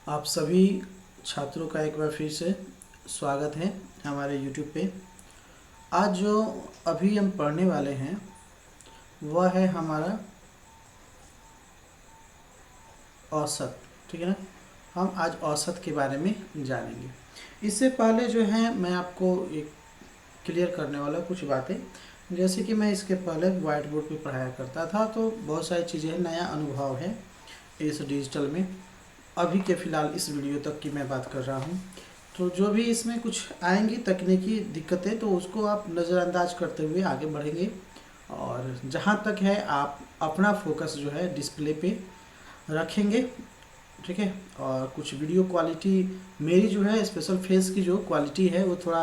आप सभी छात्रों का एक बार फिर से स्वागत है हमारे YouTube पे। आज जो अभी हम पढ़ने वाले हैं वह है हमारा औसत। ठीक है ना। हम आज औसत के बारे में जानेंगे। इससे पहले जो है मैं आपको एक क्लियर करने वाला कुछ बातें। जैसे कि मैं इसके पहले व्हाइट बोर्ड पे पढ़ाया करता था, तो बहुत सारी चीज़ें नया अनुभव है इस डिजिटल में। अभी के फ़िलहाल इस वीडियो तक की मैं बात कर रहा हूँ, तो जो भी इसमें कुछ आएंगी तकनीकी दिक्कतें तो उसको आप नज़रअंदाज करते हुए आगे बढ़ेंगे। और जहाँ तक है आप अपना फोकस जो है डिस्प्ले पे रखेंगे। ठीक है। और कुछ वीडियो क्वालिटी मेरी जो है स्पेशल फेस की जो क्वालिटी है वो थोड़ा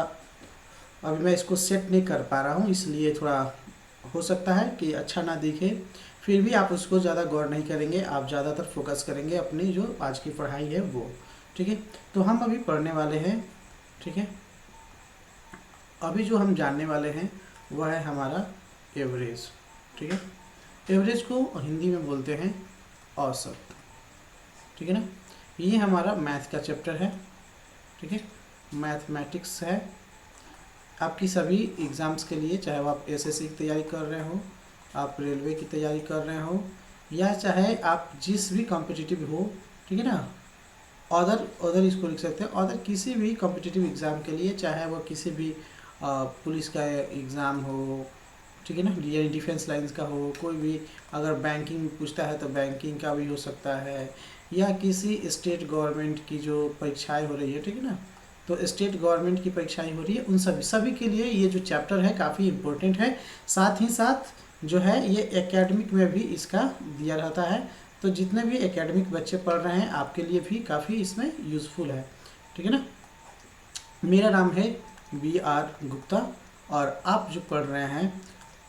अभी मैं इसको सेट नहीं कर पा रहा हूँ, इसलिए थोड़ा हो सकता है कि अच्छा ना दिखे। फिर भी आप उसको ज़्यादा गौर नहीं करेंगे, आप ज़्यादातर फोकस करेंगे अपनी जो आज की पढ़ाई है वो। ठीक है। तो हम अभी पढ़ने वाले हैं। ठीक है। अभी जो हम जानने वाले हैं वह है हमारा एवरेज। ठीक है। एवरेज को हिंदी में बोलते हैं औसत। ठीक है ना। ये हमारा मैथ का चैप्टर है। ठीक है। मैथमेटिक्स है। आपकी सभी एग्ज़ाम्स के लिए, चाहे वो आप एसएससी की तैयारी कर रहे हो, आप रेलवे की तैयारी कर रहे हो, या चाहे आप जिस भी कॉम्पिटिटिव हो, ठीक है ना, अदर इसको लिख सकते हैं, अदर किसी भी कॉम्पिटिटिव एग्ज़ाम के लिए, चाहे वो किसी भी पुलिस का एग्ज़ाम हो, ठीक है ना, या डिफेंस लाइंस का हो, कोई भी अगर बैंकिंग पूछता है तो बैंकिंग का भी हो सकता है, या किसी स्टेट गवर्नमेंट की जो परीक्षाएं हो रही है, ठीक है ना, तो स्टेट गवर्नमेंट की परीक्षाएं हो रही है, उन सभी के लिए ये जो चैप्टर है काफ़ी इम्पोर्टेंट है। साथ ही साथ जो है ये एकेडमिक में भी इसका दिया रहता है, तो जितने भी एकेडमिक बच्चे पढ़ रहे हैं आपके लिए भी काफ़ी इसमें यूज़फुल है। ठीक है ना। मेरा नाम है BR गुप्ता और आप जो पढ़ रहे हैं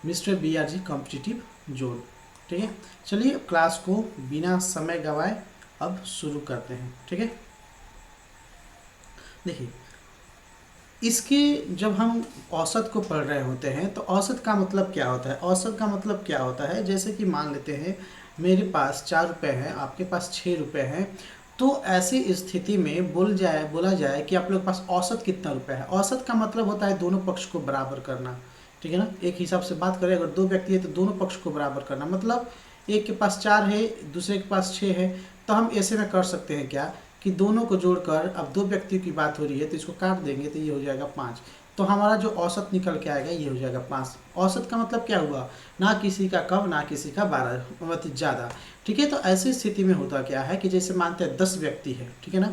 मिस्टर BRG कॉम्पिटिटिव जोन। ठीक है। चलिए क्लास को बिना समय गवाए अब शुरू करते हैं। ठीक है। देखिए, इसके जब हम औसत को पढ़ रहे होते हैं तो औसत का मतलब क्या होता है। औसत का मतलब क्या होता है, जैसे कि मान लेते हैं मेरे पास 4 रुपये हैं, आपके पास 6 रुपये हैं, तो ऐसी स्थिति में बोला जाए कि आप लोग के पास औसत कितना रुपये है। औसत का मतलब होता है दोनों पक्ष को बराबर करना। ठीक है ना। एक हिसाब से बात करें, अगर 2 व्यक्ति है तो दोनों पक्ष को बराबर करना, मतलब एक के पास 4 है, दूसरे के पास 6 है, तो हम ऐसे में कर सकते हैं क्या कि दोनों को जोड़कर, अब 2 व्यक्तियों की बात हो रही है तो इसको काट देंगे तो ये हो जाएगा 5, तो हमारा जो औसत निकल के आएगा ये हो जाएगा 5। औसत का मतलब क्या हुआ, ना किसी का कम ना किसी का 12 मतलब ज़्यादा। ठीक है। तो ऐसी स्थिति में होता क्या है कि जैसे मानते हैं 10 व्यक्ति है, ठीक है ना,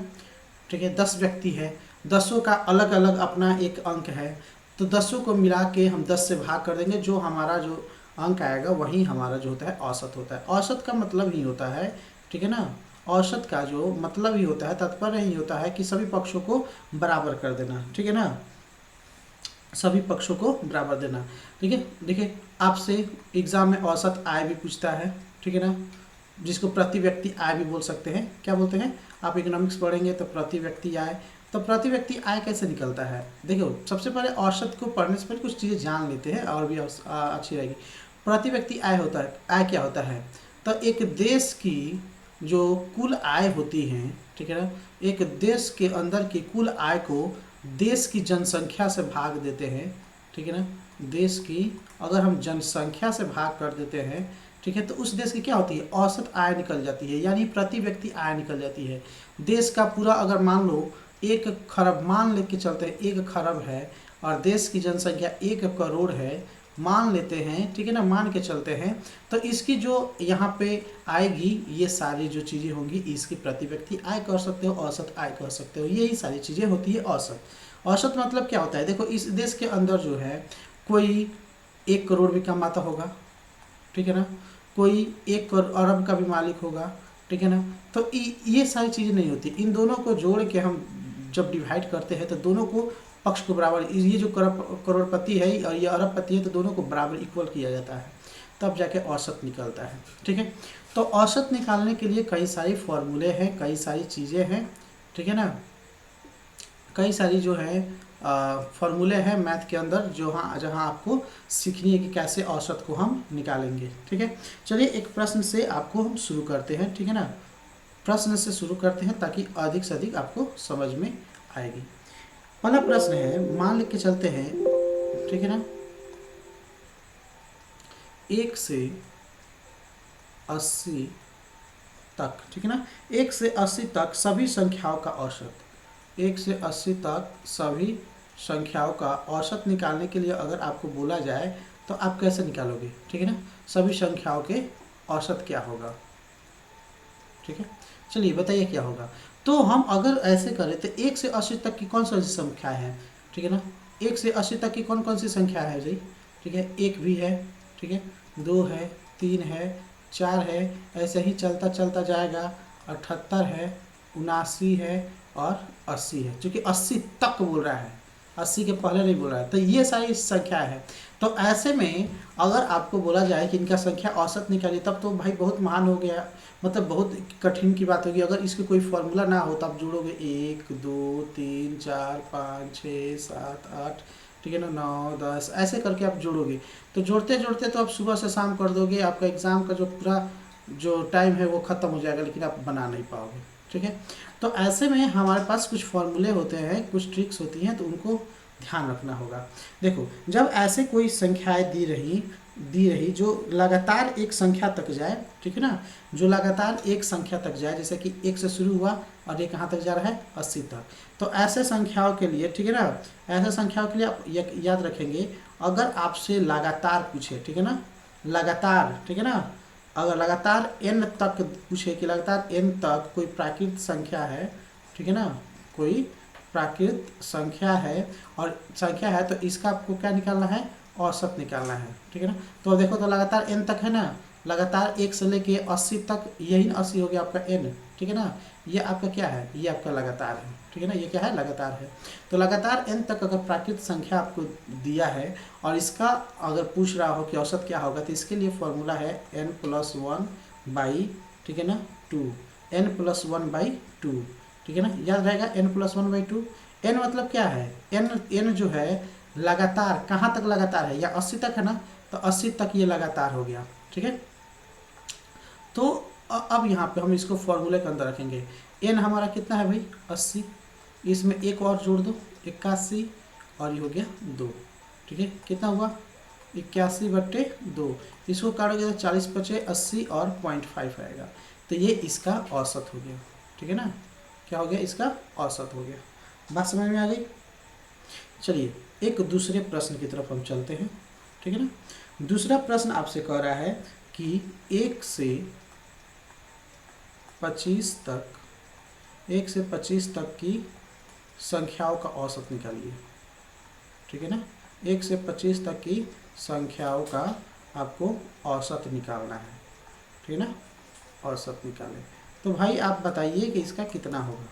ठीक है, 10 व्यक्ति है, 10 का अलग अलग अपना एक अंक है, तो 10 को मिला के हम 10 से भाग कर देंगे, जो हमारा जो अंक आएगा वही हमारा जो होता है औसत होता है। औसत का मतलब ही होता है, ठीक है ना, औसत का जो मतलब ही होता है, तात्पर्य ही होता है कि सभी पक्षों को बराबर कर देना। ठीक है ना, सभी पक्षों को बराबर देना। ठीक है। देखिए, आपसे एग्जाम में औसत आय भी पूछता है, ठीक है ना, जिसको प्रति व्यक्ति आय भी बोल सकते हैं। क्या बोलते हैं, आप इकोनॉमिक्स पढ़ेंगे तो प्रति व्यक्ति आय। तो प्रति व्यक्ति आय कैसे निकलता है, देखो सबसे पहले औसत को पढ़ने से पहले कुछ चीज़ें जान लेते हैं और भी अच्छी रहेगी। प्रति व्यक्ति आय होता है, आय क्या होता है, तो एक देश की जो कुल आय होती है, ठीक है ना, एक देश के अंदर की कुल आय को देश की जनसंख्या से भाग देते हैं। ठीक है ना, देश की अगर हम जनसंख्या से भाग कर देते हैं, ठीक है, तो उस देश की क्या होती है, औसत आय निकल जाती है, यानी प्रति व्यक्ति आय निकल जाती है। देश का पूरा अगर मान लो 1 खरब, मान लेके चलते हैं 1 खरब है और देश की जनसंख्या 1 करोड़ है, मान लेते हैं, ठीक है ना, मान के चलते हैं, तो इसकी जो यहाँ पे आएगी ये सारी जो चीज़ें होंगी इसकी प्रति व्यक्ति आय कह सकते हो, औसत आय कह सकते हो, यही सारी चीज़ें होती है औसत। औसत मतलब क्या होता है, देखो इस देश के अंदर जो है कोई 1 करोड़ भी कमाता होगा, ठीक है ना, कोई 1 अरब का भी मालिक होगा, ठीक है ना, तो ये सारी चीज़ें नहीं होती। इन दोनों को जोड़ के हम जब डिवाइड करते हैं तो दोनों को पक्ष को बराबर, ये जो करोड़पति है और ये अरबपति है, तो दोनों को बराबर इक्वल किया जाता है, तब जाके औसत निकलता है। ठीक है। तो औसत निकालने के लिए कई सारे फॉर्मूले हैं, कई सारी चीज़ें हैं, ठीक है ना, कई सारी जो है फॉर्मूले हैं मैथ के अंदर, जो जहाँ आपको सीखनी है कि कैसे औसत को हम निकालेंगे। ठीक है। चलिए एक प्रश्न से आपको हम शुरू करते हैं। ठीक है ना, प्रश्न से शुरू करते हैं ताकि अधिक से अधिक आपको समझ में आएगी। पहला प्रश्न है, मान लिख के चलते हैं, ठीक है ना, 1 से 80 तक, ठीक है ना, 1 से 80 तक सभी संख्याओं का औसत, 1 से 80 तक सभी संख्याओं का औसत निकालने के लिए अगर आपको बोला जाए तो आप कैसे निकालोगे, ठीक है ना, सभी संख्याओं के औसत क्या होगा, ठीक है, चलिए बताइए क्या होगा। तो हम अगर ऐसे करें तो 1 से 80 तक की कौन सी संख्या है, ठीक है ना, 1 से 80 तक की कौन कौन सी संख्या है जी, ठीक है, 1 भी है, ठीक है, 2 है, 3 है, 4 है, ऐसे ही चलता चलता जाएगा, 78 है, 79 है और 80 है, क्योंकि 80 तक बोल रहा है, 80 के पहले नहीं बोल रहा है, तो ये सारी संख्या है। तो ऐसे में अगर आपको बोला जाए कि इनका संख्या औसत निकालिए, तब तो भाई बहुत महान हो गया, मतलब बहुत कठिन की बात होगी। अगर इसके कोई फॉर्मूला ना हो तो आप जोड़ोगे 1 2 3 4 5 6 7 8, ठीक है ना, 9 10 ऐसे करके आप जोड़ोगे, तो जोड़ते जोड़ते तो आप सुबह से शाम कर दोगे, आपका एग्ज़ाम का जो पूरा जो टाइम है वो ख़त्म हो जाएगा, लेकिन आप बना नहीं पाओगे, ठीक है। तो ऐसे में हमारे पास कुछ फॉर्मूले होते हैं, कुछ ट्रिक्स होती हैं, तो उनको ध्यान रखना होगा। देखो, जब ऐसे कोई संख्याएं दी रही जो लगातार एक संख्या तक जाए, ठीक है ना, जो लगातार एक संख्या तक जाए, जैसे कि 1 से शुरू हुआ और ये कहाँ तक जा रहा है, 80 तक, तो ऐसे संख्याओं के लिए, ठीक है ना, ऐसे संख्याओं के लिए आप याद रखेंगे, अगर आपसे लगातार पूछे, ठीक है ना, लगातार, ठीक है ना, अगर लगातार n तक पूछे कि लगातार n तक कोई प्राकृत संख्या है, ठीक है ना, कोई प्राकृत संख्या है और संख्या है, तो इसका आपको क्या निकालना है, औसत निकालना है, ठीक है ना। तो देखो, तो लगातार n तक है ना, लगातार 1 से लेके 80 तक, यही 80 हो गया आपका n, ठीक है ना, ये आपका क्या है, ये आपका लगातार है, ठीक है ना, ये क्या है, लगातार है। तो लगातार n तक अगर प्राकृत संख्या आपको दिया है और इसका अगर पूछ रहा हो कि औसत क्या होगा, तो इसके लिए फॉर्मूला है n+1/, ठीक है ना, 2, n+1/2, ठीक है ना, याद रहेगा, n+1/2। n मतलब क्या है, n जो है लगातार, कहाँ तक लगातार है, या 80 तक है ना, तो 80 तक ये लगातार हो गया, ठीक है। तो अब यहाँ पे हम इसको फॉर्मूले के अंदर रखेंगे, n हमारा कितना है भाई, 80, इसमें एक और जोड़ दो, 81, और ये हो गया 2, ठीक है, कितना हुआ, 81/2, इसको काटोगे तो 40 बचे 80 और 0.5 आएगा, तो ये इसका औसत हो गया, ठीक है ना, क्या हो गया, इसका औसत हो गया। बात समझ में आ गई। चलिए एक दूसरे प्रश्न की तरफ हम चलते हैं, ठीक है ना। दूसरा प्रश्न आपसे कह रहा है कि 1 से 25 तक, 1 से 25 तक की संख्याओं का औसत निकालिए, ठीक है ना, 1 से 25 तक की संख्याओं का आपको औसत निकालना है, ठीक है ना, औसत निकालें। तो भाई आप बताइए कि इसका कितना होगा,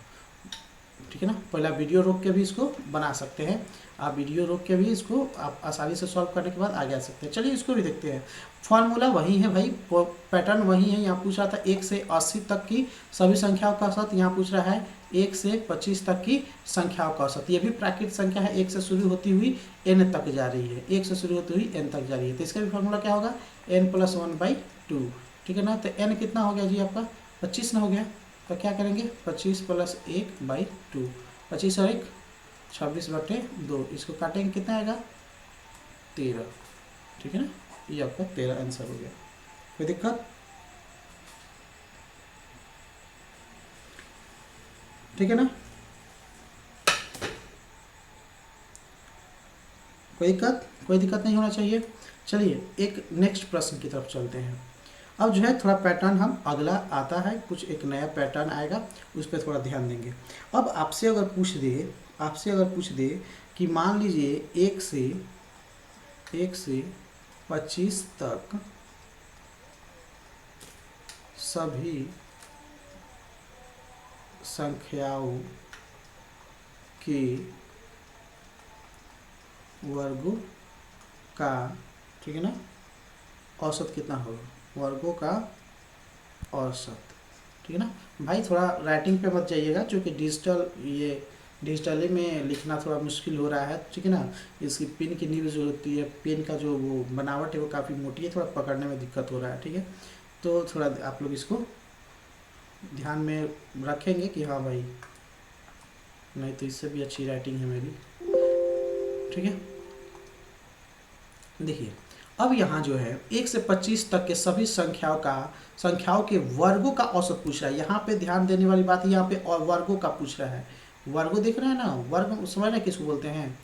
ठीक है ना। पहला वीडियो रोक के भी इसको बना सकते हैं आप, वीडियो रोक के भी इसको आप आसानी से सॉल्व करने के बाद आगे आ सकते हैं। चलिए इसको भी देखते हैं। फॉर्मूला वही है भाई, पैटर्न वही है। यहाँ पूछ रहा था 1 से 80 तक की सभी संख्याओं का औसत, यहाँ पूछ रहा है 1 से 25 तक की संख्याओं का औसत। ये भी प्राकृतिक संख्या है, 1 से शुरू होती हुई n तक जा रही है, 1 से शुरू होती हुई n तक जा रही है, तो इसका भी फॉर्मूला क्या होगा, n+1/2, ठीक है ना। तो n कितना हो गया जी आपका, 25 ना हो गया, तो क्या करेंगे, 25 + 1/2, 25 और 1 26/2, इसको काटेंगे कितना आएगा, 13, ठीक है ना, ये आपका 13 आंसर हो गया। कोई दिक्कत, ठीक है ना, कोई दिक्कत नहीं होना चाहिए। चलिए एक नेक्स्ट प्रश्न की तरफ चलते हैं। अब जो है थोड़ा पैटर्न हम अगला आता है, कुछ एक नया पैटर्न आएगा, उस पर थोड़ा ध्यान देंगे। अब आपसे अगर पूछ दे कि मान लीजिए 1 से 25 तक सभी संख्याओं के वर्गों का, ठीक है ना, औसत कितना होगा, वर्गों का औसत, ठीक है ना। भाई थोड़ा राइटिंग पे मत जाइएगा, क्योंकि डिजिटली में लिखना थोड़ा मुश्किल हो रहा है, ठीक है ना। इसकी पेन की नीब जो होती है, पेन का जो वो बनावट है वो काफ़ी मोटी है, थोड़ा पकड़ने में दिक्कत हो रहा है, ठीक है। तो थोड़ा आप लोग इसको ध्यान में रखेंगे कि हाँ भाई, नहीं तो इससे भी अच्छी राइटिंग है मेरी, ठीक है। देखिए अब यहाँ जो है 1 से 25 तक के सभी संख्याओं के वर्गों का औसत पूछ रहा है। यहाँ पे ध्यान देने वाली बात है, यहाँ पे और वर्गों का पूछ रहा है। वर्गों दिख रहा है ना, वर्ग समझ रहे हैं किसको बोलते हैं।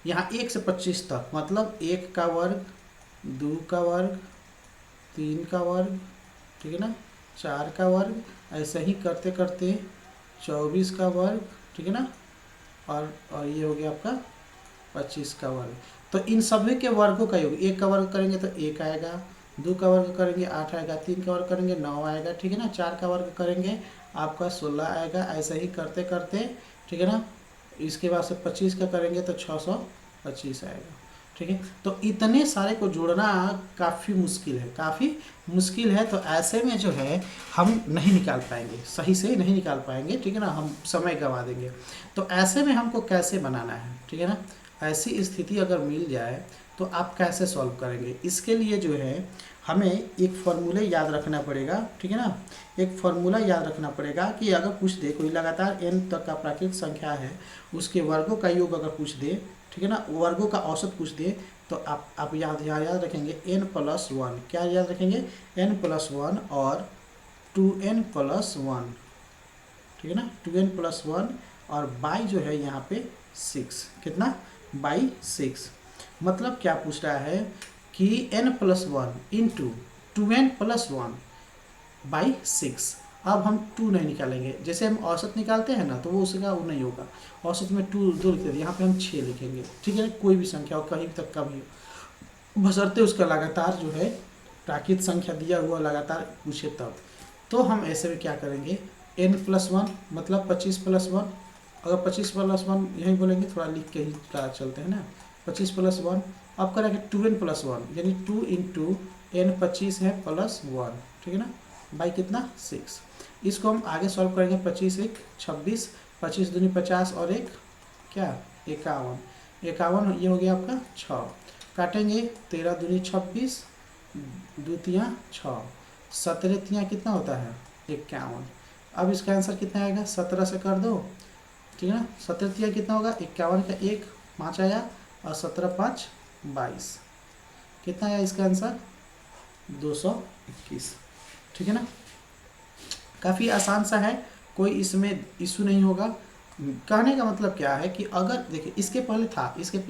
यहाँ 1 से 25 तक मतलब 1 का वर्ग, 2 का वर्ग, 3 का वर्ग, ठीक है ना, 4 का वर्ग, ऐसे ही करते करते 24 का वर्ग, ठीक है ना, और ये हो गया आपका 25 का वर्ग। तो इन सभी के वर्गों का योग, 1 का वर्ग करेंगे तो 1 आएगा, 2 का वर्ग करेंगे 8 आएगा, 3 का वर्ग करेंगे 9 आएगा, ठीक है ना, 4 का वर्ग करेंगे आपका 16 आएगा, ऐसे ही करते करते, ठीक है ना। इसके बाद से 25 का करेंगे तो 625 आएगा, ठीक है। तो इतने सारे को जोड़ना काफ़ी मुश्किल है, काफ़ी मुश्किल है। तो ऐसे में जो है हम नहीं निकाल पाएंगे, सही से नहीं निकाल पाएंगे, ठीक है ना, हम समय गंवा देंगे। तो ऐसे में हमको कैसे बनाना है, ठीक है ना, ऐसी स्थिति अगर मिल जाए तो आप कैसे सॉल्व करेंगे। इसके लिए जो है हमें एक फार्मूले याद रखना पड़ेगा, ठीक है ना। एक फार्मूला याद रखना पड़ेगा कि अगर पूछ दे कोई लगातार n तक का प्राकृतिक संख्या है, उसके वर्गों का योग अगर पूछ दे, ठीक है ना, वर्गों का औसत पूछ दे, तो आप याद रखेंगे n+1। क्या याद रखेंगे, n+1 और 2n+1, ठीक है ना, 2n+1 और बाई जो है यहाँ पे 6, कितना, बाई 6। मतलब क्या पूछ रहा है कि n+1 इंटू 2n+1 बाई 6। अब हम 2 नहीं निकालेंगे, जैसे हम औसत निकालते हैं ना, तो वो उसका वो नहीं होगा, औसत में 2 लिखते थे, यहाँ पे हम 6 लिखेंगे, ठीक है। कोई भी संख्या हो, कहीं तक का भी हो, बशर्ते उसका लगातार जो है प्राकृत संख्या दिया हुआ लगातार पूछे तब। तो हम ऐसे में क्या करेंगे, n+1 मतलब 25+1, अगर 25+1 यही बोलेंगे, थोड़ा लिख के ही पता चलते हैं ना, 25+1। अब करेंगे 2n+1 यानी 2 इंटू n 25 है +1, ठीक है ना, बाई कितना 6। इसको हम आगे सॉल्व करेंगे, 25 1 26, 25 दूनी 50 और एक क्या 51, 51 ये हो गया आपका 6। काटेंगे 13 दूनी 26, 2 तियाँ 6, 17 तियाँ कितना होता है 51। अब इसका आंसर कितना आएगा, 17 से कर दो, ठीक है ना, 17 तियाँ कितना होगा 51 का 1 5 आया, और 17 5 22, कितना आया इसका आंसर 221, ठीक है ना। काफ़ी आसान सा है, कोई इसमें इशू नहीं होगा। कहने का मतलब क्या है कि अगर देखिए इसके पहले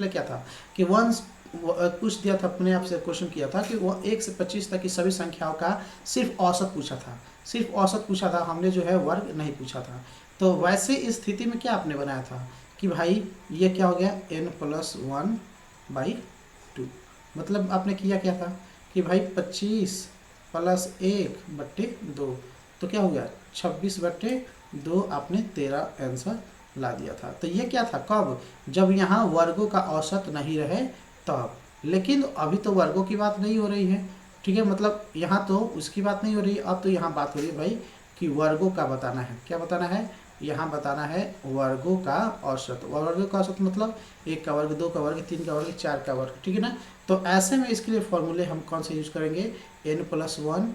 क्या था कि वंस पूछ दिया था, अपने आप से क्वेश्चन किया था कि वो 1 से 25 तक की सभी संख्याओं का सिर्फ औसत पूछा था, सिर्फ औसत पूछा था, हमने जो है वर्ग नहीं पूछा था। तो वैसे स्थिति में क्या आपने बनाया था कि भाई ये क्या हो गया n+1/2, मतलब आपने किया क्या था कि भाई 25+1/2, तो क्या हो गया 26/2, आपने 13 आंसर ला दिया था। तो ये क्या था, कब, जब यहाँ वर्गों का औसत नहीं रहे तब। लेकिन अभी तो वर्गों की बात नहीं हो रही है, ठीक है, मतलब यहाँ तो उसकी बात नहीं हो रही, अब तो यहाँ बात हो रही है भाई कि वर्गों का बताना है। क्या बताना है, यहाँ बताना है वर्गों का औसत। वर्गों का औसत मतलब 1 का वर्ग, 2 का वर्ग, 3 का वर्ग, 4 का वर्ग, ठीक है ना। तो ऐसे में इसके लिए फॉर्मूले हम कौन से यूज करेंगे, n+1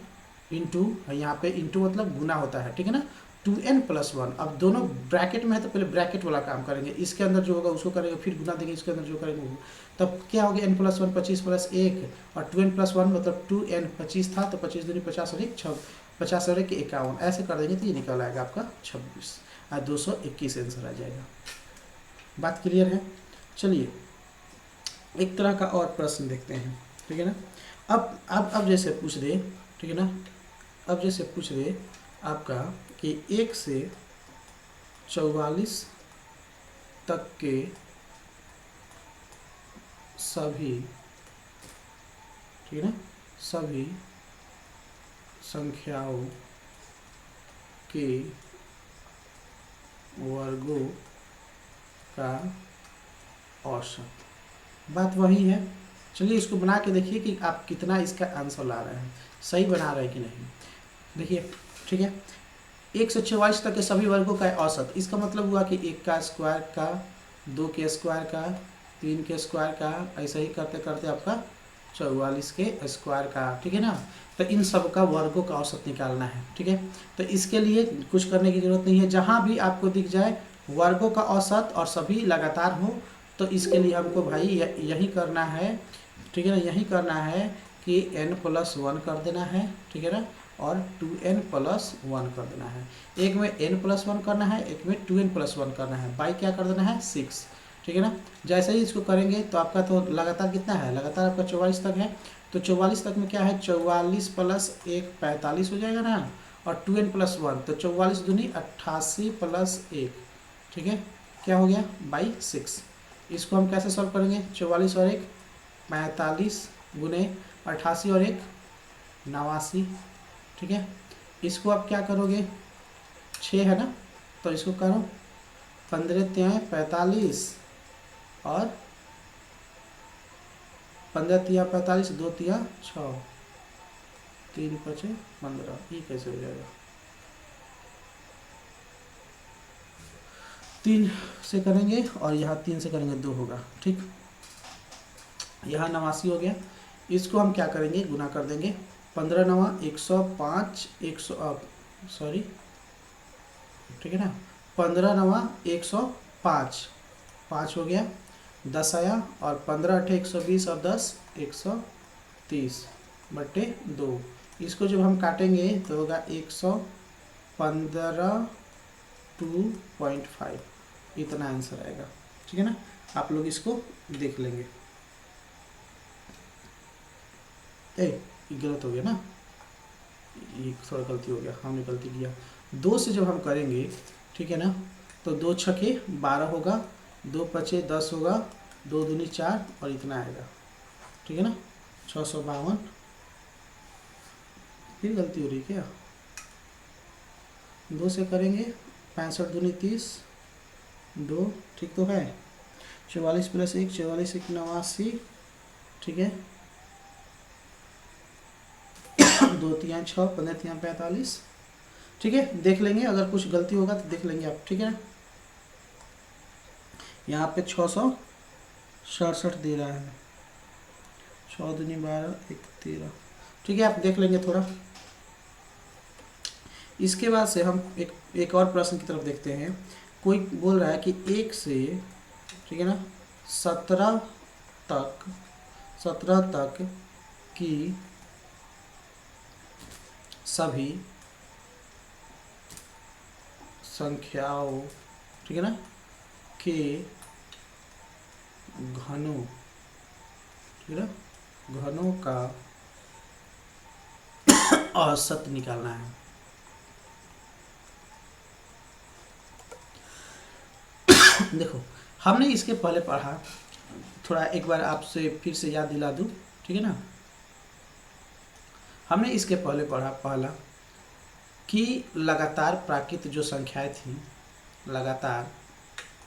इंटू, यहाँ पे इंटू मतलब गुना होता है, ठीक है ना, 2n+1। अब दोनों ब्रैकेट में है तो पहले ब्रैकेट वाला काम करेंगे, इसके अंदर जो होगा उसको करेंगे, फिर गुना देंगे, इसके अंदर जो करेंगे वो। तब क्या हो गया n+1 25+1 और 2n+1 मतलब 2n 25 था, तो 25 दूनी 50 और 1 50 और 1 51, ऐसे कर देंगे तो ये निकल आएगा आपका 26 और 221 आंसर आ जाएगा। बात क्लियर है। चलिए एक तरह का और प्रश्न देखते हैं, ठीक है ना। अब जैसे पूछ दे, ठीक है ना, अब जैसे पूछ दे आपका कि 1 से 44 तक के सभी, ठीक है ना, सभी संख्याओं के वर्गों का औसत। बात वही है। चलिए इसको बना के देखिए कि आप कितना इसका आंसर ला रहे हैं, सही बना रहे हैं कि नहीं। देखिए ठीक है, 1 से 44 तक के सभी वर्गों का औसत, इसका मतलब हुआ कि 1 का स्क्वायर का, 2 के स्क्वायर का, 3 के स्क्वायर का, ऐसा ही करते करते आपका 44 के स्क्वायर का, ठीक है ना। तो इन सब का वर्गों का औसत निकालना है, ठीक है। तो इसके लिए कुछ करने की जरूरत नहीं है, जहाँ भी आपको दिख जाए वर्गों का औसत और सभी लगातार हो, तो इसके लिए हमको भाई यही करना है, ठीक है ना। यही करना है कि n+1 कर देना है, ठीक है ना, और 2n+1 कर देना है। एक में n+1 करना है, एक में 2n+1 करना है, बाई क्या कर देना है 6, ठीक है ना। जैसे ही इसको करेंगे तो आपका तो लगातार कितना है, लगातार आपका 44 तक है। तो 44 तक में क्या है, 44 + 1 45 हो जाएगा ना, और 2n+1 तो 44 दूनी 88 + 1, ठीक है, क्या हो गया बाई 6। इसको हम कैसे सॉल्व करेंगे, 44 और 1 45 गुने 88 और 1 89, ठीक है। इसको आप क्या करोगे, 6 है ना, तो इसको करो 15 तियाँ 45 और 15 तियाँ 45, 2 तियाँ 6, 3 × 5 = 15। ये कैसे हो जाएगा, 3 से करेंगे और यहाँ 3 से करेंगे 2 होगा, ठीक। यहाँ 89 हो गया। इसको हम क्या करेंगे, गुना कर देंगे, 15 9 105 सॉरी, ठीक है ना, 15 9 105, 5 हो गया, 10 आया, और 15 8 120 और 10 130/2। इसको जब हम काटेंगे तो होगा 115 2.5, इतना आंसर आएगा, ठीक है ना। आप लोग इसको देख लेंगे। ये गलत हो गया ना, ये थोड़ा गलती हो गया, हमने गलती किया। 2 से जब हम करेंगे, ठीक है ना, तो 2 छके 12 होगा, 2 पचे 10 होगा, 2 दूनी 4 और इतना आएगा, ठीक है ना, 652। फिर गलती हो रही क्या, 2 से करेंगे 65 दूनी 30, 2 ठीक तो है, 44 + 1 44 1 89, ठीक है, 2 तियाँ 6 15 तियाँ 45, ठीक है। देख लेंगे, अगर कुछ गलती होगा तो देख लेंगे आप, ठीक है। यहाँ पे 667 दे रहा है, 6 दूनी 12 1 13, ठीक है, आप देख लेंगे थोड़ा। इसके बाद से हम एक और प्रश्न की तरफ देखते हैं। कोई बोल रहा है कि 1 से, ठीक है ना, 17 तक की सभी संख्याओं, ठीक है ना, के घनों, ठीक है ना, घनों का औसत निकालना है। देखो, हमने इसके पहले पढ़ा, थोड़ा एक बार आपसे फिर से याद दिला दूं, ठीक है ना। हमने इसके पहले पढ़ा पहला कि लगातार प्राकृत जो संख्याएं थी, लगातार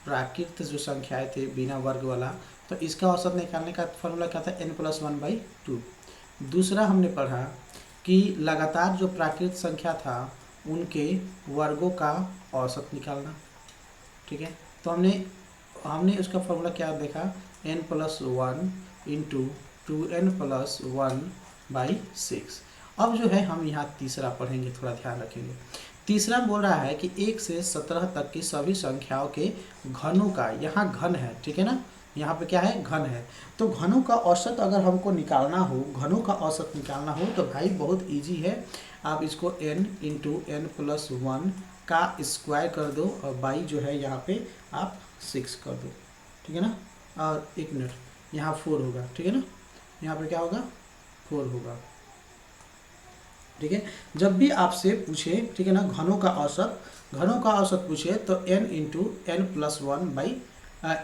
प्राकृत जो संख्याएं थे बिना वर्ग वाला, तो इसका औसत निकालने का फॉर्मूला क्या था, n+1/2। दूसरा हमने पढ़ा कि लगातार जो प्राकृत संख्या था उनके वर्गों का औसत निकालना, ठीक है। तो हमने उसका फॉर्मूला क्या देखा, n+1 × 2n+1/6। अब जो है हम यहाँ तीसरा पढ़ेंगे, थोड़ा ध्यान रखेंगे। तीसरा बोल रहा है कि 1 से 17 तक की सभी संख्याओं के घनों का, यहाँ घन है, ठीक है ना, यहाँ पे क्या है, घन है। तो घनों का औसत अगर हमको निकालना हो, घनों का औसत निकालना हो तो भाई बहुत इजी है। आप इसको n × n+1 का स्क्वायर कर दो और बाई जो है यहाँ पे आप 6 कर दो, ठीक है ना। और 1 मिनट, यहाँ 4 होगा, ठीक है ना, यहाँ पे क्या होगा 4 होगा, ठीक है। जब भी आपसे पूछे, ठीक है ना, घनों का औसत पूछे तो n ×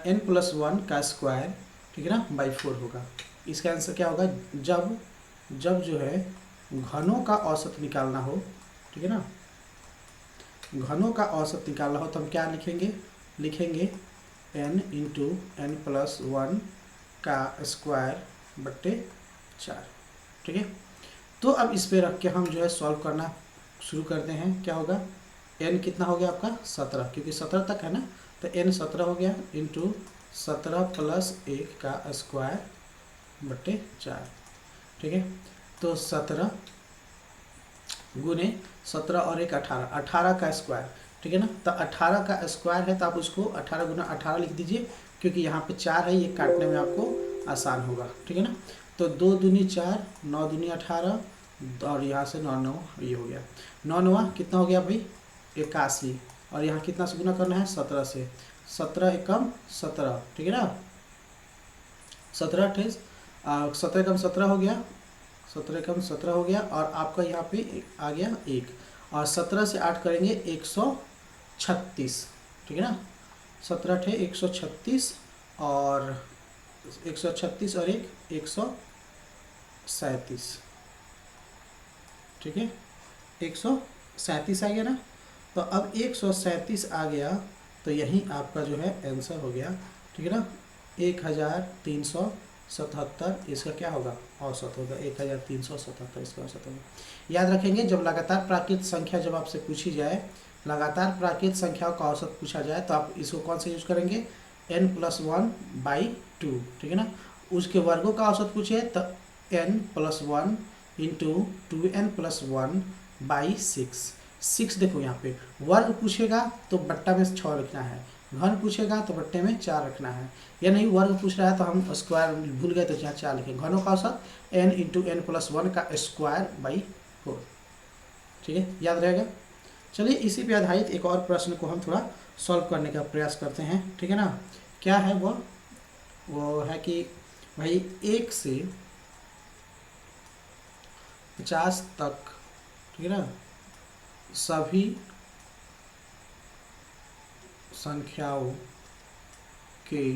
n+1 का स्क्वायर, ठीक है ना, /4 होगा। इसका आंसर क्या होगा, जब जो है घनों का औसत निकालना हो, ठीक है ना, घनों का औसत निकालना हो तो हम क्या लिखेंगे n × n+1 का स्क्वायर / 4, ठीक है। तो अब इस पे रख के हम जो है सॉल्व करना शुरू करते हैं। क्या होगा, n कितना हो गया आपका 17, क्योंकि 17 तक है ना, तो n 17 हो गया, × 17 + 1 का स्क्वायर / 4, ठीक है। तो 17 गुने 17 और एक 18, 18 का स्क्वायर, ठीक है ना। तो 18 का स्क्वायर है तो आप उसको 18 गुना 18 लिख दीजिए, क्योंकि यहाँ पे 4 है, ये काटने में आपको आसान होगा, ठीक है ना। तो 2 दूनी 4, 9 दूनी 18, और यहाँ से 9 9 ये हो गया। 9 9 कितना हो गया भाई? 81। और यहाँ कितना से गुना करना है? 17 से। 17 एकम 17, ठीक है ना। 17 अट्ठाईस 17 एकम 17 हो गया, 17 एकम 17 हो गया। और आपका यहाँ पे आ गया 1, और 17 से 8 करेंगे 136, ठीक है ना। 17 अठे 136, और 136 और 137, ठीक है। 137 आ गया ना। तो अब 137 आ गया, तो यही आपका जो है आंसर हो गया, ठीक है ना। 1377 इसका क्या होगा? औसत होगा। 1377 इसका औसत होगा। याद रखेंगे, जब लगातार प्राकृत संख्या जब आपसे पूछी जाए, लगातार प्राकृत संख्याओं का औसत पूछा जाए, तो आप इसको कौन से यूज करेंगे? n+1/2, ठीक है ना। उसके वर्गों का औसत पूछे तो n+1 इंटू 2n+1/6। 6 देखो यहाँ पे वर्ग पूछेगा तो बट्टा में 6 रखना है, घन पूछेगा तो बट्टे में 4 रखना है, या नहीं वर्ग पूछ रहा है तो हम स्क्वायर भूल गए तो यहाँ 4 लिखें। घनों का औसत n इंटू n+1 का स्क्वायर बाई 4, ठीक है, याद रहेगा। चलिए इसी पे आधारित एक और प्रश्न को हम थोड़ा सॉल्व करने का प्रयास करते हैं, ठीक है ना। क्या है वो है कि भाई 1 से 50 तक, ठीक है ना, सभी संख्याओं के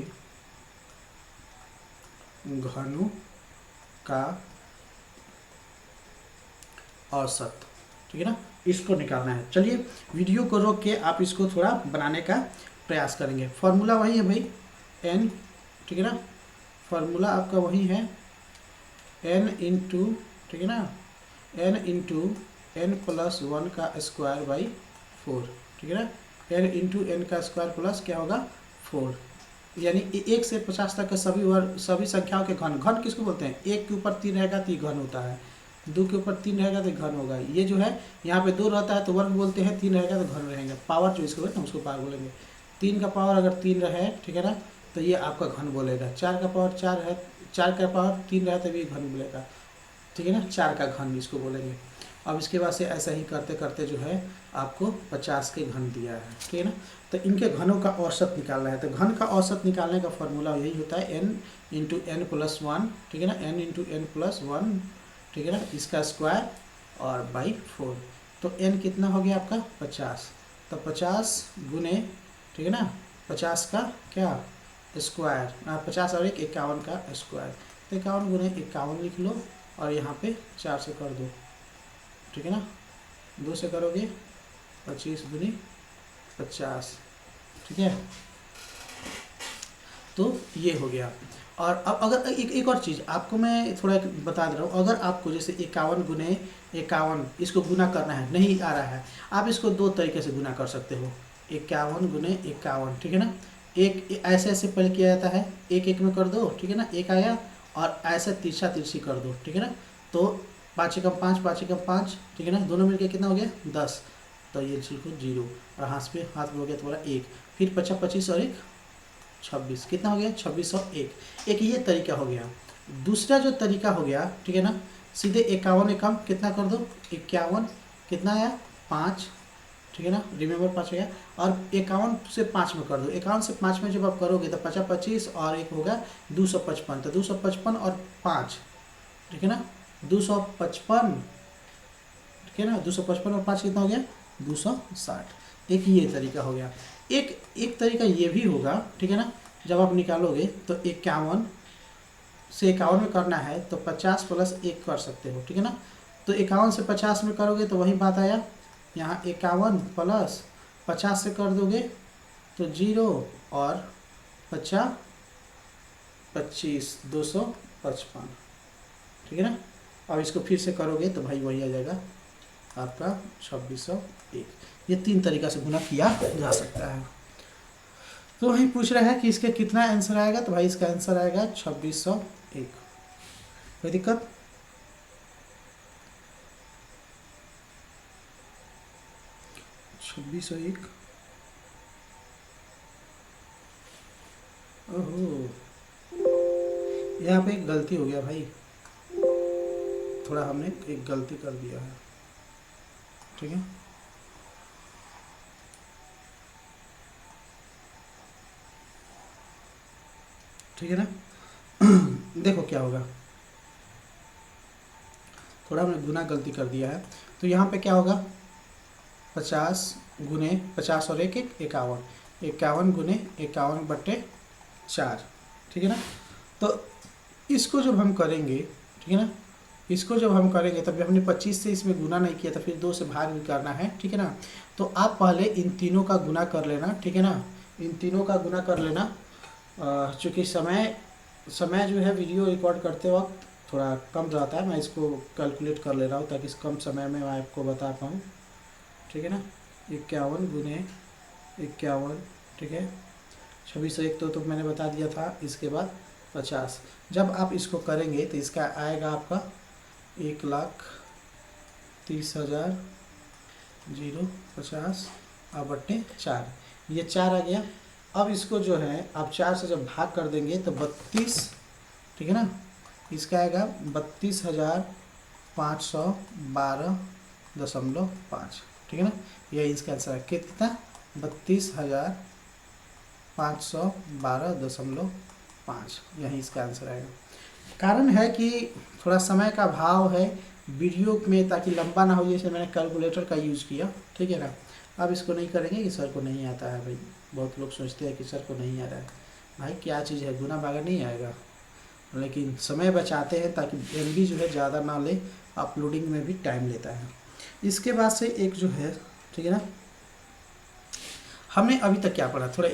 घनों का औसत, ठीक है ना, इसको निकालना है। चलिए वीडियो को रोक के आप इसको थोड़ा बनाने का प्रयास करेंगे। फॉर्मूला वही है भाई n, ठीक है ना। फॉर्मूला आपका वही है n इंटू, ठीक है ना, n इंटू n+1 का स्क्वायर बाई 4, ठीक है ना। n इंटू n का स्क्वायर प्लस क्या होगा? 4, यानी 1 से 50 तक के सभी संख्याओं के घन। घन किसको बोलते हैं? 1 के ऊपर 3 रहेगा तो ये घन होता है, 2 के ऊपर 3 रहेगा तो घन होगा। ये जो है यहाँ पे 2 रहता है तो वर्ग बोलते हैं, 3 रहेगा तो घन रहेंगे। पावर जो इसको ना उसको पावर बोलेंगे। 3 का पावर अगर 3 रहे, ठीक है ना, तो ये आपका घन बोलेगा। 4 का पावर 4 है, 4 का पावर 3 रहे तो ये घन बोलेगा, ठीक है ना। 4 का घन इसको बोलेंगे। अब इसके बाद से ऐसा ही करते करते जो है आपको 50 के घन दिया है, ठीक है ना। तो इनके घनों का औसत निकालना है। तो घन का औसत निकालने का फॉर्मूला यही होता है n इंटू n+1, ठीक है ना, n इंटू n+1, ठीक है ना, इसका स्क्वायर और बाई 4। तो n कितना हो गया आपका? 50। तो 50 गुने, ठीक है ना, 50 का क्या स्क्वायर, 50 और 1 51 का स्क्वायर। तो 51 गुने 51 लिख लो, और यहाँ पे 4 से कर दो, ठीक है ना। 2 से करोगे 25 दूनी 50, ठीक है। तो ये हो गया। और अब अगर एक और चीज़ आपको मैं थोड़ा बता दे रहा हूँ। अगर आपको जैसे 51 गुने 51 इसको गुना करना है, नहीं आ रहा है, आप इसको 2 तरीके से गुना कर सकते हो। 51 गुने 51, ठीक है ना। एक ऐसे ऐसे पहले किया जाता है, एक एक में कर दो, ठीक है ना, एक आया, और ऐसे तिरछा तिरछी कर दो, ठीक है ना। तो 5 एकम 5, 5 एकम 5, ठीक है ना, दोनों मिलके कितना हो गया? 10। तो ये लिखो 0, और हाथ में हो गया तुम्हारा 1, फिर 50 25 और 1 26, कितना हो गया? 26 और 1। एक ये तरीका हो गया। दूसरा जो तरीका हो गया, ठीक है ना, सीधे 51 एकम कितना कर दो? 51, कितना आया? 5, ठीक है ना, रिमेंबर 5 हो गया। और 51 से 5 में कर दो। 51 से 5 में जब आप करोगे तो 50 25 और 1 होगा 255। तो 255 और 5, ठीक है ना, 255, ठीक है ना, 255 और 5 कितना हो गया? 260। एक ये तरीका हो गया। एक तरीका ये भी होगा, ठीक है ना, जब आप निकालोगे तो 51 से 51 में करना है तो 50 प्लस 1 कर सकते हो, ठीक है ना। तो 51 से 50 में करोगे तो वही बात आया, यहाँ 51 प्लस 50 से कर दोगे तो 0, और 50 25 255, ठीक है ना। अब इसको फिर से करोगे तो भाई वही आ जाएगा आपका 2601। ये 3 तरीका से गुना किया जा सकता है। तो वही पूछ रहा है कि इसके कितना आंसर आएगा, तो भाई इसका आंसर आएगा 2601। कोई दिक्कत? 2601। ओहो, यहाँ पे एक गलती हो गया भाई, थोड़ा हमने एक गलती कर दिया है। ठीक है, ठीक है ना। देखो क्या होगा, थोड़ा हमने गुना गलती कर दिया है, तो यहाँ पे क्या होगा, 50 गुने 50 और एक एक 51, 51 गुने 51/4। ठीक है ना। तो इसको जब हम करेंगे, ठीक है ना, इसको जब हम करेंगे तब हमने 25 से इसमें गुना नहीं किया, तो फिर 2 से भाग भी करना है। ठीक है ना। तो आप पहले इन तीनों का गुना कर लेना। ठीक है ना, इन तीनों का गुना कर लेना। चूँकि समय समय जो है वीडियो रिकॉर्ड करते वक्त थोड़ा कम रहता है, मैं इसको कैलकुलेट कर ले रहा हूँ ताकि इस कम समय में मैं आपको बता पाऊँ। ठीक है ना, 51 गुने 51, ठीक है, 2601 तो मैंने बता दिया था। इसके बाद 50, जब आप इसको करेंगे तो इसका आएगा आपका 1,30,000 050/4, ये 4 आ गया। अब इसको जो है आप 4 से जब भाग कर देंगे तो 32, ठीक है ना, इसका आएगा 32,512.5। ठीक है ना, यही इसका आंसर है। कितना, 32,512.5, यही इसका आंसर आएगा। कारण है कि थोड़ा समय का भाव है वीडियो में, ताकि लंबा ना हो, जैसे मैंने कैलकुलेटर का यूज़ किया। ठीक है ना। अब इसको नहीं करेंगे कि सर को नहीं आता है भाई, बहुत लोग सोचते हैं कि सर को नहीं आ रहा है। भाई क्या चीज़ है, गुना भागा नहीं आएगा, लेकिन समय बचाते हैं ताकि एमबी जो है ज़्यादा ना ले, अपलोडिंग में भी टाइम लेता है। इसके बाद से एक जो है, ठीक है ना, हमने अभी तक क्या पढ़ा, थोड़ा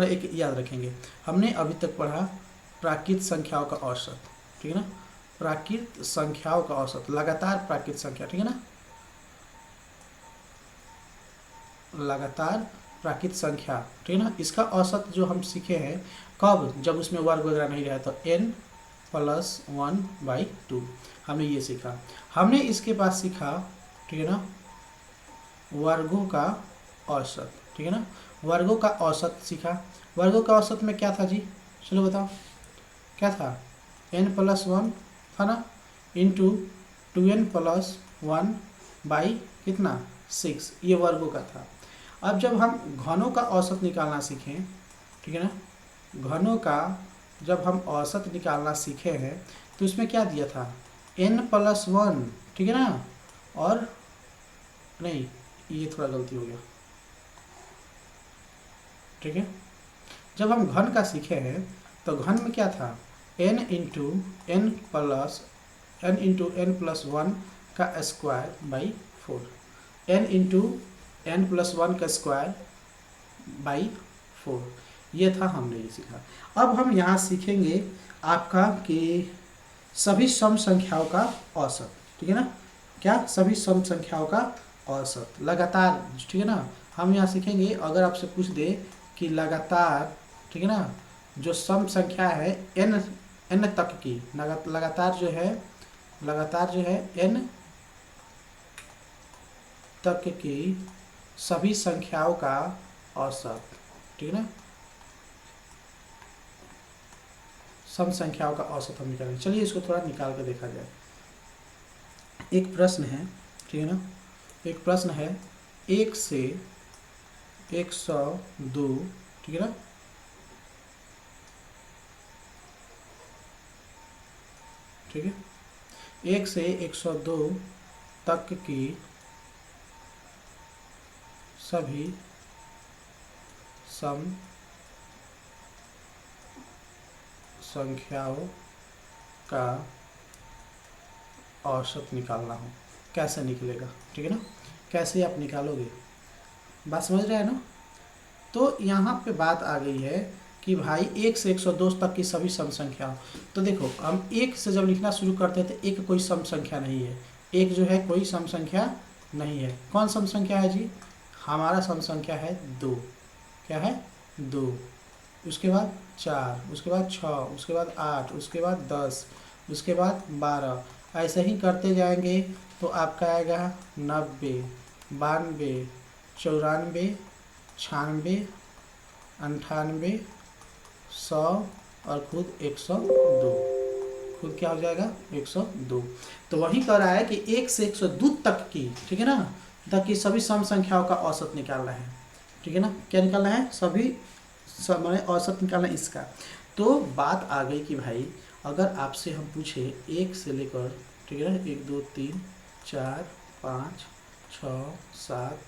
एक याद रखेंगे। हमने अभी तक पढ़ा प्राकृत संख्याओं का औसत। ठीक है ना, प्राकृत संख्याओं का औसत, लगातार प्राकृत संख्या। ठीक है ना, लगातार प्राकृत संख्या। ठीक है ना, इसका औसत जो हम सीखे हैं कब, जब उसमें वर्ग वगैरह नहीं रहा, तो n+1/2 हमने ये सीखा। हमने इसके बाद सीखा, ठीक है ना, वर्गों का औसत। ठीक है ना, वर्गों का औसत सीखा। वर्गों का औसत में क्या था जी, चलो बताओ क्या था, n+1 था ना, इंटू 2n+1 कितना 6, ये वर्गों का था। अब जब हम घनों का औसत निकालना सीखें, ठीक है ना, घनों का जब हम औसत निकालना सीखे हैं तो इसमें क्या दिया था, n+1। ठीक है ना, और नहीं, ये थोड़ा गलती हो गया। ठीक है, जब हम घन का सीखे हैं तो घन में क्या था, n×n+1 का स्क्वायर बाई 4, n×n+1 का स्क्वायर बाई 4, ये था, हमने ये सीखा। अब हम यहाँ सीखेंगे आपका कि सभी सम संख्याओं का औसत। ठीक है ना, क्या, सभी सम संख्याओं का औसत लगातार। ठीक है ना, हम यहाँ सीखेंगे, अगर आपसे पूछ दे कि लगातार, ठीक है ना, जो सम संख्या है n तक की, लगातार जो है n तक की सभी संख्याओं का औसत। ठीक है ना, सम संख्याओं का औसत हम निकालेंगे। चलिए इसको थोड़ा निकाल कर देखा जाए। एक प्रश्न है, ठीक है ना, एक प्रश्न है 1 से 102, ठीक है ना, ठीक है, 1 से 102 तक की सभी सम संख्याओं का औसत निकालना हो, कैसे निकलेगा। ठीक है ना, कैसे आप निकालोगे, बात समझ रहे हैं ना। तो यहाँ पे बात आ गई है कि भाई 1 से 102 तक की सभी सम संख्या। तो देखो, हम 1 से जब लिखना शुरू करते हैं तो एक कोई सम संख्या नहीं है, एक जो है कोई सम संख्या नहीं है। कौन सम संख्या है जी, हमारा सम संख्या है 2। क्या है, 2। उसके बाद 4, उसके बाद 6, उसके बाद 8, उसके बाद 10, उसके बाद 12, ऐसे ही करते जाएंगे तो आपका आएगा 90, 92, 94, 96, 98, 100 और खुद 102। खुद क्या हो जाएगा 102। तो वही कह रहा है कि 1 से 102 तक की, ठीक है ना, तक की सभी सम संख्याओं का औसत निकालना है। ठीक है ना, क्या निकालना है, सभी मैंने औसत निकालना है इसका। तो बात आ गई कि भाई अगर आपसे हम पूछे 1 से लेकर, ठीक है ना, 1 2 3 4 5 6 7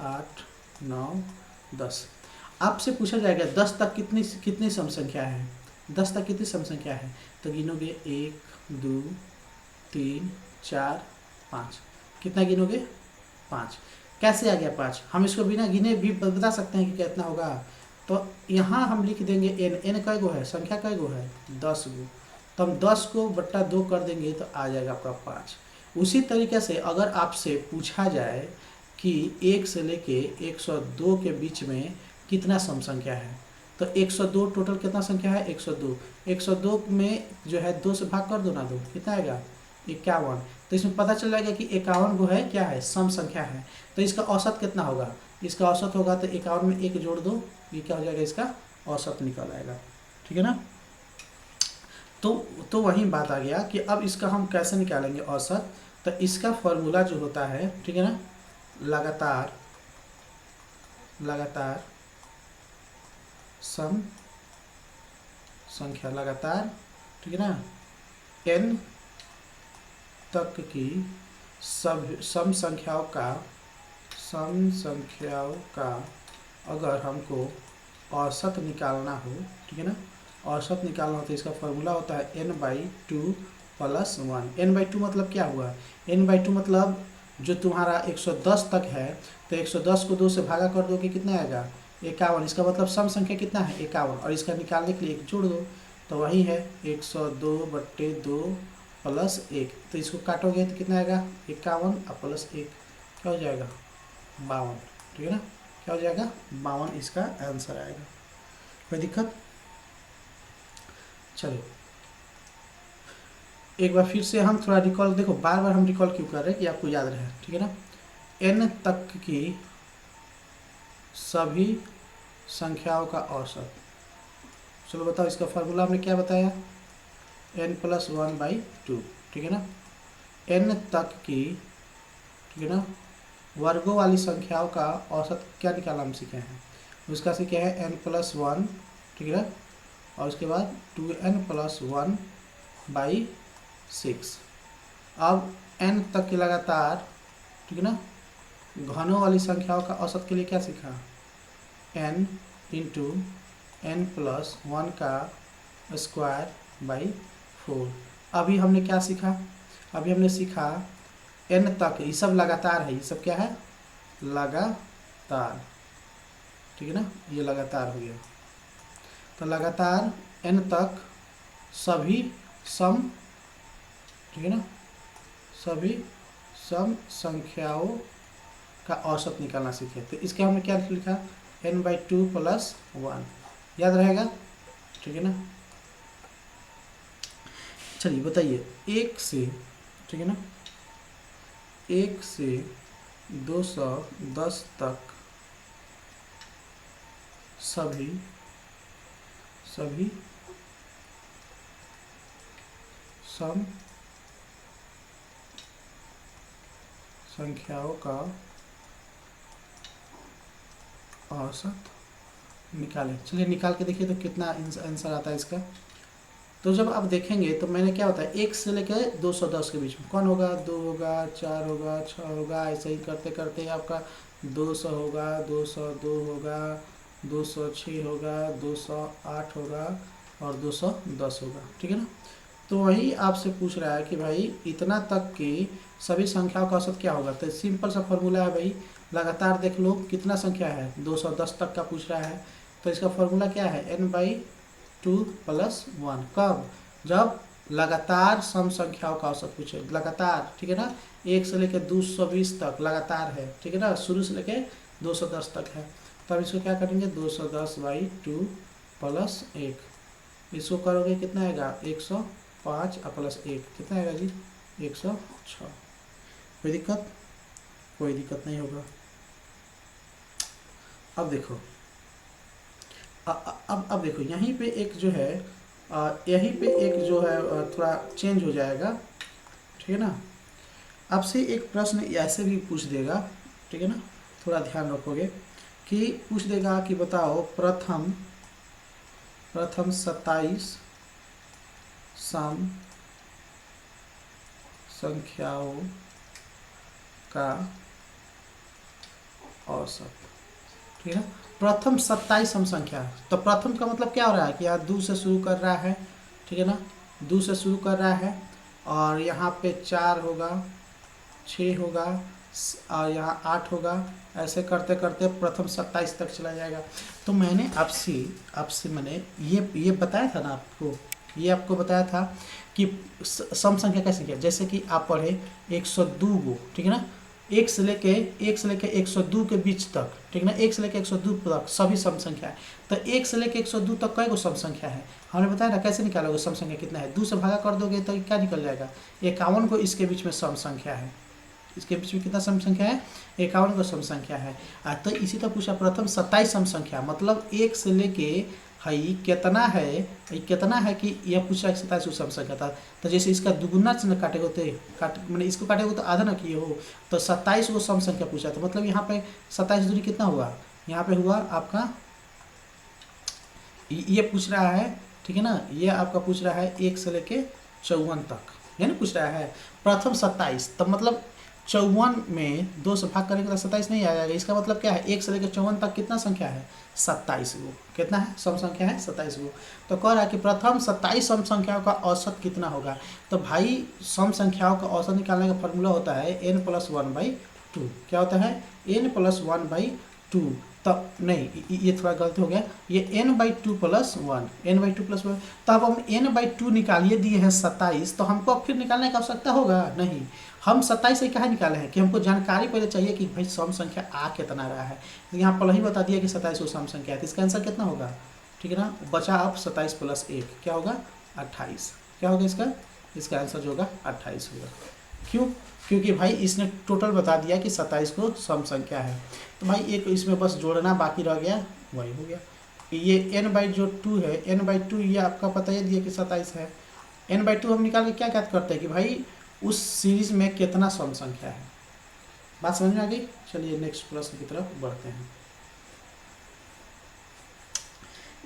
8 9 10, आपसे पूछा जाएगा 10 तक कितनी कितनी सम संख्या है, 10 तक कितनी सम संख्या है, तो गिनोगे 1 2 3 4 5, कितना गिनोगे 5। कैसे आ गया 5, हम इसको बिना गिने भी बता सकते हैं कि कितना होगा। तो यहाँ हम लिख देंगे n, n कै गो है, संख्या कै गो है 10 गो, तो हम 10 को बट्टा 2 कर देंगे तो आ जाएगा आपका 5। उसी तरीके से अगर आपसे पूछा जाए कि 1 से लेके 102 के बीच में कितना सम संख्या है, तो 102 टोटल कितना संख्या है 102, 102 में जो है 2 से भाग कर दो ना, 2 कितना आएगा 51। तो इसमें पता चल जाएगा कि 51 वो है क्या है, सम संख्या है। तो इसका औसत कितना होगा, इसका औसत होगा तो 51 में 1 जोड़ दो, ये क्या हो जाएगा, इसका औसत निकल आएगा। ठीक है ना। तो वही बात आ गया कि अब इसका हम कैसे निकालेंगे औसत। तो इसका फॉर्मूला जो होता है, ठीक है ना, लगातार सम संख्या, लगातार, ठीक है ना, n तक की सब सम संख्याओं का अगर हमको औसत निकालना हो, ठीक है ना, औसत निकालना हो तो इसका फॉर्मूला होता है n/2 + 1। n/2 मतलब क्या हुआ, n/2 मतलब जो तुम्हारा 110 तक है तो 110 को 2 से भागा कर दोगे कितना आएगा 51। इसका मतलब सम संख्या कितना है 51, और इसका निकालने के लिए 1 जोड़ दो, तो वही है 102/2 + 1। तो इसको काटोगे तो कितना आएगा 51 + 1 क्या हो जाएगा 52। ठीक है ना, क्या हो जाएगा 52, इसका आंसर आएगा। कोई दिक्कत। चलो एक बार फिर से हम थोड़ा रिकॉल, देखो बार बार हम रिकॉल क्यों कर रहे हैं कि आपको याद रहे। ठीक है ना, n तक की सभी संख्याओं का औसत। चलो बताओ, इसका फार्मूला हमने क्या बताया, n + 1/2। ठीक है ना, n तक की, ठीक है ना, वर्गों वाली संख्याओं का औसत क्या निकालना हम सीखे हैं, उसका सीखे हैं n + 1, ठीक है ना, और उसके बाद 2n + 1/6। अब n तक की लगातार, ठीक है ना, घनों वाली संख्याओं का औसत के लिए क्या सीखा, n × n + 1 का स्क्वायर / 4। अभी हमने क्या सीखा, अभी हमने सीखा n तक, ये सब लगातार है, ये सब क्या है लगातार। ठीक है ना, ये लगातार हो गया। तो लगातार n तक सभी सम, ठीक है ना, सभी सम संख्याओं का औसत निकालना सीखे। तो इसके हमने क्या लिखा n/2 + 1, याद रहेगा। ठीक है ना, चलिए बताइए 1 से, ठीक है ना, 1 से 210 तक सभी सम संख्याओं का औसत निकालें। चलिए निकाल के देखिए तो कितना आंसर आता है इसका। तो जब आप देखेंगे तो मैंने क्या होता है 1 से लेकर 210 के बीच में कौन होगा, 2 होगा, 4 होगा, 6 होगा, ऐसे ही करते करते आपका 200 होगा, 202 होगा, 206 होगा, 208 होगा और 210 होगा। ठीक है ना, तो वही आपसे पूछ रहा है कि भाई इतना तक की सभी संख्याओं का औसत क्या होगा। तो सिंपल सा फॉर्मूला है भाई, लगातार देख लो कितना संख्या है 210 तक का पूछ रहा है, तो इसका फॉर्मूला क्या है n/2 + 1। कब, जब लगातार सम संख्याओं का औसत पूछे, लगातार, ठीक है ना, 1 से लेकर 220 तक लगातार है, ठीक है ना, शुरू से लेकर 210 तक है। तब इसको क्या करेंगे 210/2 + 1, इसको करोगे कितना आएगा 105 + 1 कितना आएगा जी 106। कोई दिक्कत, कोई दिक्कत नहीं होगा। अब देखो, अब देखो यहीं पे एक जो है, यहीं पे एक जो है थोड़ा चेंज हो जाएगा, ठीक है ना। आपसे एक प्रश्न ऐसे भी पूछ देगा, ठीक है ना, थोड़ा ध्यान रखोगे कि पूछ देगा कि बताओ प्रथम प्रथम 27 सम संख्याओं का औसत, ठीक है ना। प्रथम 27 सम संख्या, तो प्रथम का मतलब क्या हो रहा है कि यहाँ 2 से शुरू कर रहा है, ठीक है ना, 2 से शुरू कर रहा है, और यहाँ पे 4 होगा, 6 होगा, और यहाँ 8 होगा, ऐसे करते करते प्रथम 27 तक चला जाएगा। तो मैंने आपसे आपसे मैंने ये बताया था ना आपको, ये आपको बताया था कि सम संख्या कैसे किया, जैसे कि आप पढ़े 102 गो, ठीक है ना, एक से लेके 102 के बीच तक, ठीक है ना, एक से लेके 102 तक सभी सम संख्या है। तो एक से लेके 102 तक कई गो सम संख्या है, हमने बताया ना कैसे निकालोगे सम संख्या कितना है, 2 से भागा कर दोगे तो क्या निकल जाएगा, 51 को इसके बीच में सम संख्या है, इसके बीच में कितना सम संख्या है, 51 को सम संख्या है। तो इसी तरह पूछा प्रथम 27 सम संख्या, मतलब एक से लेके हई कितना है, हई कितना है कि यह पूछा 27 को सम संख्या था। तो जैसे इसका दुगुना से न काटेगा तो मैंने इसको काटेगा तो आधा ना किए हो, तो 27 को सम संख्या पूछा, तो मतलब यहाँ पे 27 दूरी कितना हुआ, यहाँ पे हुआ आपका, ये पूछ रहा है, ठीक है ना, ये आपका पूछ रहा है 1 से लेके 54 तक, है ना, पूछ रहा है प्रथम 27, तब मतलब 54 में 2 से भाग करेंगे तो 27 नहीं आ जाएगा, इसका मतलब क्या है 1 से लेकर 54 तक कितना संख्या है, 27 गो, कितना है सम संख्या है 27 गो। तो कह रहा है कि प्रथम 27 सम संख्याओं का औसत कितना होगा। तो भाई सम संख्याओं का औसत निकालने का फॉर्मूला होता है n+1/2, क्या होता है n+1/2, तब नहीं ये थोड़ा गलत हो गया, ये n/2 + 1, n/2 + 1, तो अब हम n/2 निकालिए दिए हैं 27, तो हमको अब फिर निकालने की आवश्यकता होगा नहीं, हम 27 से कहाँ निकाले हैं कि हमको जानकारी पहले चाहिए कि भाई सम संख्या आ कितना रहा है। तो यहाँ पहले ही बता दिया कि 27 को सम संख्या है, तो इसका आंसर कितना होगा, ठीक है ना, बचा अब 27 + 1 क्या होगा 28, क्या होगा इसका आंसर जो होगा 28 होगा। क्यों, क्योंकि भाई इसने टोटल बता दिया कि 27 को सम संख्या है। तो भाई एक इसमें बस जोड़ना बाकी रह गया, वही हो गया, ये n/2 है, n/2 ये आपका पता ही दिया कि 27 है, n/2 हम निकाल के क्या क्या करते हैं कि भाई उस सीरीज में कितना सम संख्या है। बात समझ में आ गई। चलिए नेक्स्ट प्रश्न की तरफ बढ़ते हैं।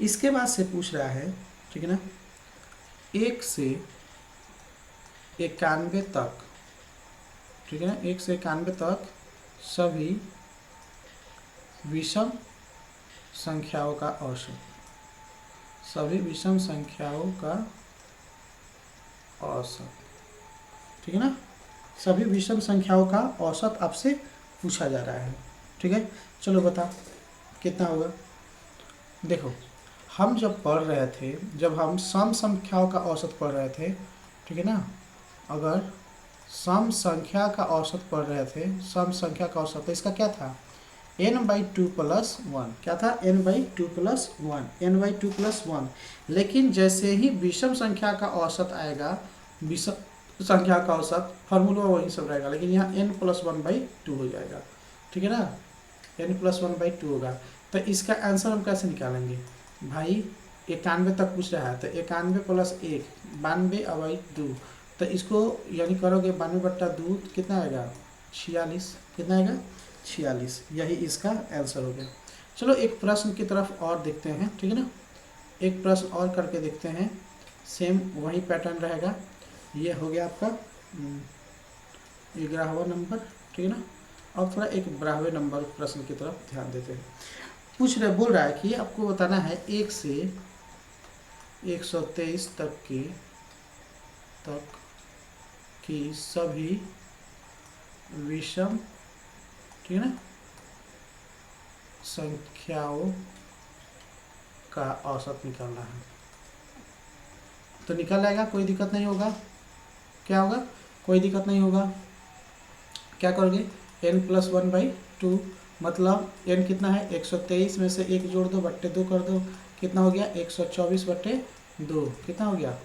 इसके बाद से पूछ रहा है, ठीक है ना, 1 से 91 तक, ठीक है ना, 1 से 91 तक सभी विषम संख्याओं का औसत, सभी विषम संख्याओं का औसत, ठीक है ना, सभी विषम संख्याओं का औसत आपसे पूछा जा रहा है, ठीक है। चलो बता कितना होगा। देखो हम जब पढ़ रहे थे, जब हम सम संख्याओं का औसत पढ़ रहे थे, ठीक है ना, अगर सम संख्या का औसत पढ़ रहे थे, सम संख्या का औसत, तो इसका क्या था n/2 + 1, क्या था n/2 + 1, n/2 + 1। लेकिन जैसे ही विषम संख्या का औसत आएगा, विषम संख्या का औसत फार्मूला वही सब रहेगा, लेकिन यहाँ n+1/2 हो जाएगा, ठीक है ना, n+1/2 होगा। तो इसका आंसर हम कैसे निकालेंगे भाई, 91 तक पूछ रहा है, तो 91 + 1 92/2, तो इसको यानी करोगे 92/2 कितना आएगा 46, कितना आएगा 46, यही इसका आंसर हो गया। चलो एक प्रश्न की तरफ और देखते हैं, ठीक है ना, एक प्रश्न और करके देखते हैं, सेम वही पैटर्न रहेगा। ये हो गया आपका 11वां नंबर, ठीक है ना। अब थोड़ा एक 12वें नंबर प्रश्न की तरफ ध्यान देते हैं। बोल रहा है कि आपको बताना है 1 से 123 तक की सभी विषम, ठीक है ना, संख्याओं का औसत निकालना है। तो निकल आएगा, कोई दिक्कत नहीं होगा, क्या होगा कोई दिक्कत नहीं होगा, क्या करोगे n+1/2, मतलब n कितना है 123 में से 1 जोड़ दो, बट्टे 2 कर दो, कितना हो गया 124/2, कितना हो गया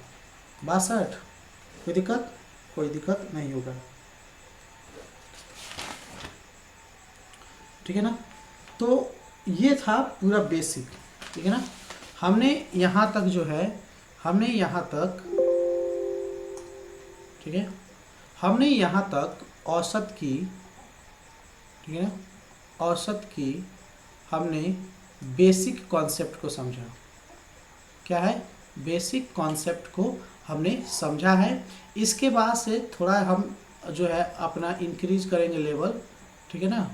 62। कोई दिक्कत नहीं होगा, ठीक है ना। तो ये था पूरा बेसिक, ठीक है ना। हमने यहाँ तक जो है, हमने यहाँ तक, ठीक है, हमने यहाँ तक औसत की, ठीक है ना, औसत की हमने बेसिक कॉन्सेप्ट को समझा। क्या है? बेसिक कॉन्सेप्ट को हमने समझा है। इसके बाद से थोड़ा हम जो है अपना इंक्रीज करेंगे लेवल, ठीक है ना,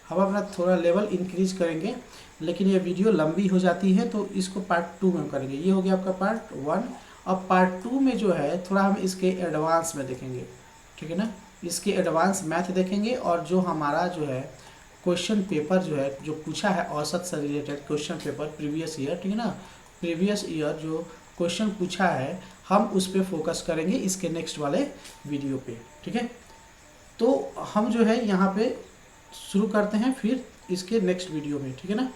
हम अपना थोड़ा लेवल इंक्रीज करेंगे, लेकिन ये वीडियो लंबी हो जाती है तो इसको पार्ट 2 में करेंगे। ये हो गया आपका पार्ट 1। अब पार्ट 2 में जो है थोड़ा हम इसके एडवांस में देखेंगे, ठीक है ना, इसके एडवांस मैथ देखेंगे, और जो हमारा जो है क्वेश्चन पेपर जो है, जो पूछा है औसत से related question paper previous year, ठीक है ना, प्रीवियस ईयर जो क्वेश्चन पूछा है हम उस पर फोकस करेंगे इसके नेक्स्ट वाले वीडियो पे, ठीक है। तो हम जो है यहाँ पे शुरू करते हैं फिर इसके नेक्स्ट वीडियो में, ठीक है ना।